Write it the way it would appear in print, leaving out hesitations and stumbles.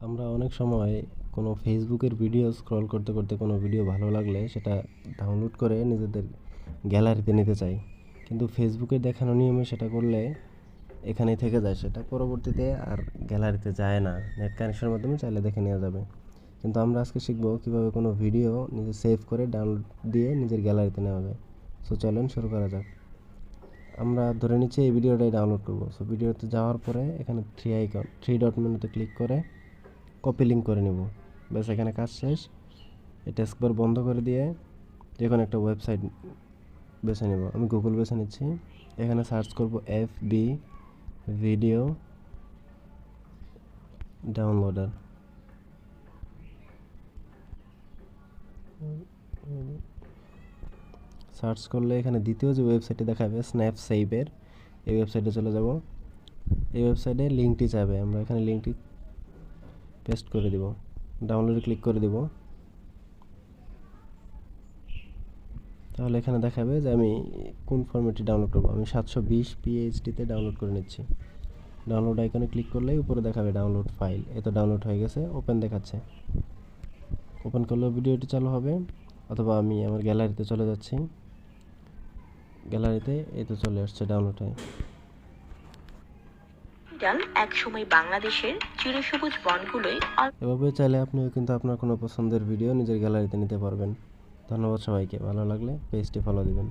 আমরা অনেক সময় কোনো ফেসবুকের ভিডিও স্ক্রল করতে করতে কোনো ভিডিও ভালো লাগলে সেটা ডাউনলোড করে নিজেদের গ্যালারিতে নিতে চাই, কিন্তু ফেসবুকে দেখানো নিয়মে সেটা করলে এখানেই থেকে যায়, সেটা পরবর্তীতে আর গ্যালারিতে যায় না। নেট কানেকশনের মাধ্যমে চাইলে দেখে নেওয়া যাবে। কিন্তু আমরা আজকে শিখব কীভাবে কোনো ভিডিও নিজে সেভ করে ডাউনলোড দিয়ে নিজের গ্যালারিতে নেওয়া যায়। সো চলেন শুরু করা যাক। আমরা ধরে নিচ্ছি এই ভিডিওটাই ডাউনলোড করব। সো ভিডিওতে যাওয়ার পরে এখানে থ্রি ডট মেনুতে ক্লিক করে কপি লিঙ্ক করে নিব। ব্যাস, এখানে কাজ শেষ। এই টাস্কবার বন্ধ করে দিয়ে যে কোনো একটা ওয়েবসাইট বেছে নেব। আমি গুগল বেছে নিচ্ছি। এখানে সার্চ করব FB ভিডিও ডাউনলোডার। সার্চ করলে এখানে দ্বিতীয় যে ওয়েবসাইটটি দেখাবে স্ন্যাপসেভের, এই ওয়েবসাইটে চলে যাব। এই ওয়েবসাইটে লিঙ্কটি চাইবে, আমরা এখানে লিঙ্কটি পেস্ট করে দিব, ডাউনলোডে ক্লিক করে দিব। তাহলে এখানে দেখাবে যে আমি কোন ফরম্যাটটি ডাউনলোড করব। আমি 720 PHDতে ডাউনলোড করে নিচ্ছি। ডাউনলোড আইকনে ক্লিক করলেই উপরে দেখাবে ডাউনলোড ফাইল। এ তো ডাউনলোড হয়ে গেছে, ওপেন দেখাচ্ছে। ওপেন করলেও ভিডিওটি চালু হবে, অথবা আমি আমার গ্যালারিতে চলে যাচ্ছি। গ্যালারিতে এই তো চলে আসছে ডাউনলোড হয়ে। এক সময় বাংলাদেশের চিরসবুজ বনগুলোই এভাবে চাইলে আপনিও কিন্তু আপনার কোনো পছন্দের ভিডিও নিজের গ্যালারিতে নিতে পারবেন। ধন্যবাদ সবাইকে। ভালো লাগলে পেজটি ফলো দিবেন।